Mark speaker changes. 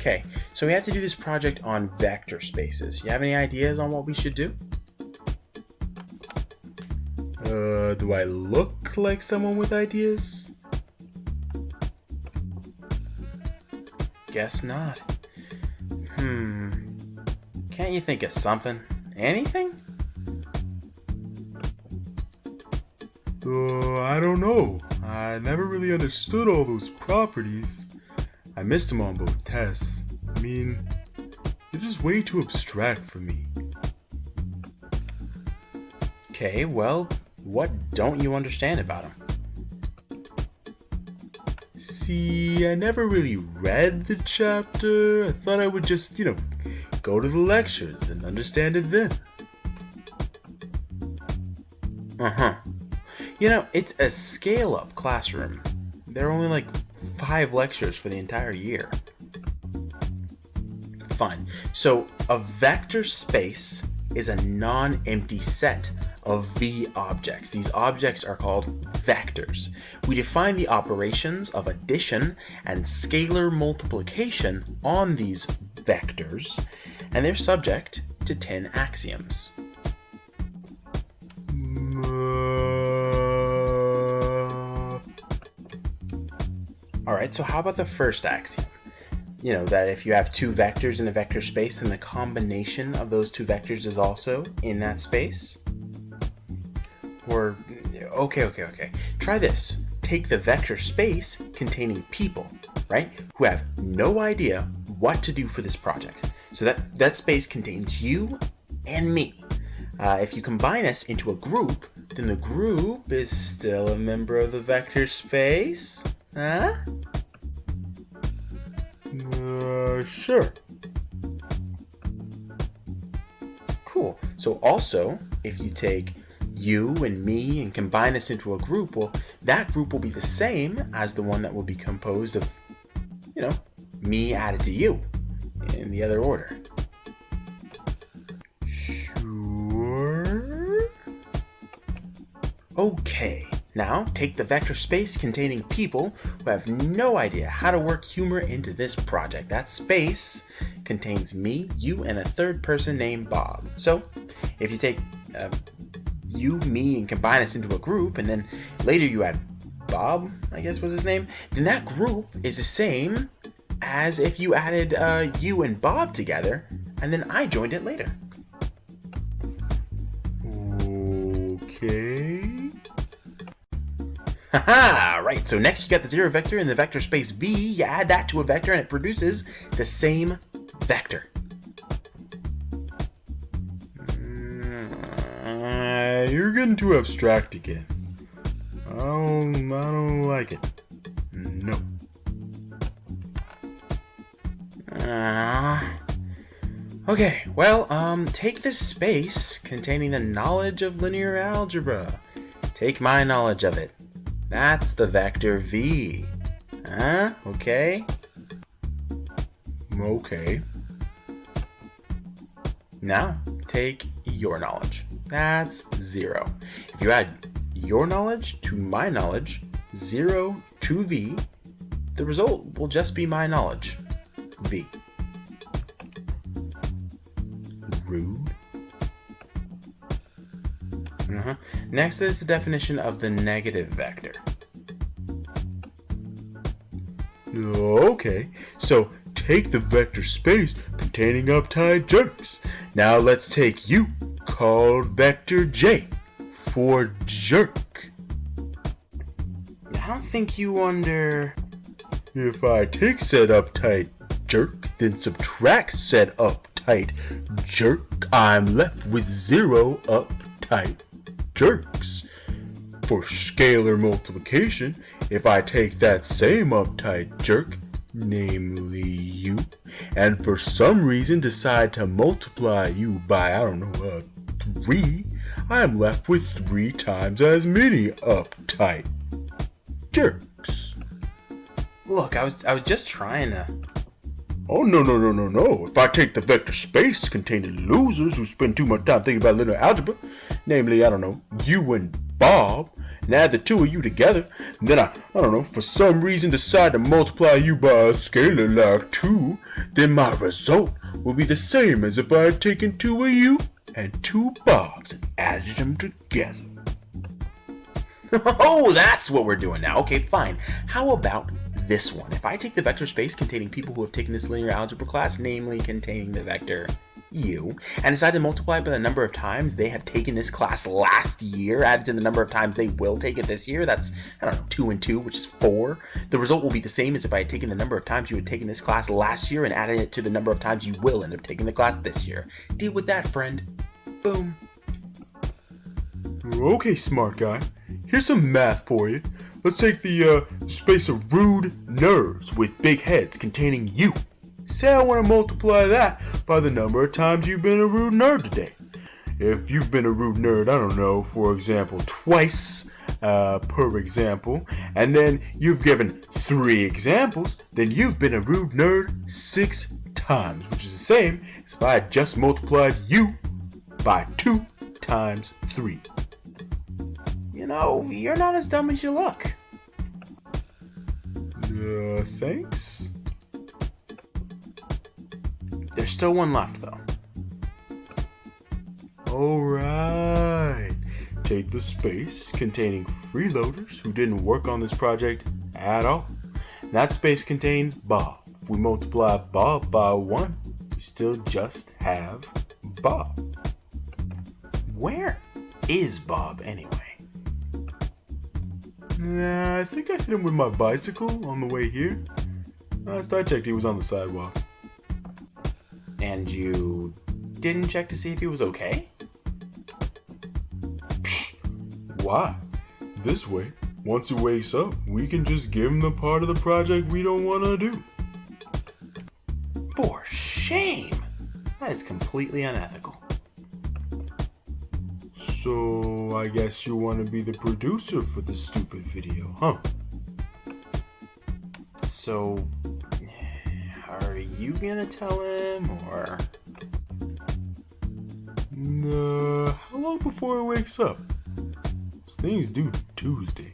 Speaker 1: Okay, so we have to do this project on vector spaces. You have any ideas on what we should do? Do I look like someone with ideas? Guess not. Can't you think of something? Anything?
Speaker 2: I don't know. I never really understood all those properties. I missed them on both tests. I mean, they're just way too abstract for me.
Speaker 1: Okay, well, what don't you understand about them?
Speaker 2: See, I never really read the chapter. I thought I would just, go to the lectures and understand it then.
Speaker 1: It's a scale-up classroom. There are only like 5 lectures for the entire year. Fine. So, a vector space is a non-empty set of V objects. These objects are called vectors. We define the operations of addition and scalar multiplication on these vectors, and they're subject to 10 axioms. Alright, so how about the first axiom? That if you have 2 vectors in a vector space, then the combination of those 2 vectors is also in that space? Or, okay. Try this. Take the vector space containing people, right, who have no idea what to do for this project. So that space contains you and me. If you combine us into a group, then the group is still a member of the vector space? Huh?
Speaker 2: Sure.
Speaker 1: Cool. So also, if you take you and me and combine us into a group, well, that group will be the same as the one that will be composed of, me added to you in the other order.
Speaker 2: Sure.
Speaker 1: Okay. Now, take the vector space containing people who have no idea how to work humor into this project. That space contains me, you, and a third person named Bob. So, if you take you, me, and combine us into a group, and then later you add Bob, I guess was his name, then that group is the same as if you added you and Bob together, and then I joined it later.
Speaker 2: Okay.
Speaker 1: Haha, right, so next you got the 0 vector in the vector space V, you add that to a vector and it produces the same vector.
Speaker 2: You're getting too abstract again. I don't like it. No.
Speaker 1: Okay, well, take this space containing the knowledge of linear algebra. Take my knowledge of it. That's the vector V. Huh? Okay?
Speaker 2: Okay.
Speaker 1: Now, take your knowledge. That's 0. If you add your knowledge to my knowledge, 0 to V, the result will just be my knowledge, V.
Speaker 2: Rude.
Speaker 1: Next is the definition of the negative vector.
Speaker 2: Okay, so take the vector space containing uptight jerks. Now let's take you, called vector J, for jerk.
Speaker 1: I don't think you
Speaker 2: If I take said uptight jerk, then subtract said uptight jerk, I'm left with 0 uptight jerks. For scalar multiplication, if I take that same uptight jerk, namely you, and for some reason decide to multiply you by, 3, I am left with 3 times as many uptight jerks.
Speaker 1: Look, I was just trying to...
Speaker 2: Oh, no. If I take the vector space containing losers who spend too much time thinking about linear algebra, namely, you and Bob, and add the two of you together, and then I don't know, for some reason decide to multiply you by a scalar like 2, then my result will be the same as if I had taken two of you and two Bobs and added them together.
Speaker 1: Oh, that's what we're doing now. Okay, fine. How about this one? If I take the vector space containing people who have taken this linear algebra class, namely containing the vector u, and decide to multiply by the number of times they have taken this class last year, added to the number of times they will take it this year, that's, 2 and 2, which is 4. The result will be the same as if I had taken the number of times you had taken this class last year and added it to the number of times you will end up taking the class this year. Deal with that, friend. Boom.
Speaker 2: Okay, smart guy. Here's some math for you. Let's take the space of rude nerds with big heads containing you. Say I want to multiply that by the number of times you've been a rude nerd today. If you've been a rude nerd, I don't know, for example, twice per example, and then you've given 3 examples, then you've been a rude nerd 6 times, which is the same as if I had just multiplied you by 2 times 3.
Speaker 1: You're not as dumb as you look.
Speaker 2: Thanks?
Speaker 1: There's still one left, though.
Speaker 2: Alright. Take the space containing freeloaders who didn't work on this project at all. That space contains Bob. If we multiply Bob by 1, we still just have Bob.
Speaker 1: Where is Bob, anyway?
Speaker 2: I think I hit him with my bicycle on the way here. Last I checked, he was on the sidewalk.
Speaker 1: And you didn't check to see if he was okay?
Speaker 2: Why? This way, once he wakes up, we can just give him the part of the project we don't want to do.
Speaker 1: For shame! That is completely unethical.
Speaker 2: So, I guess you want to be the producer for this stupid video, huh?
Speaker 1: So, are you gonna tell him, or?
Speaker 2: How long before he wakes up? Things due Tuesday.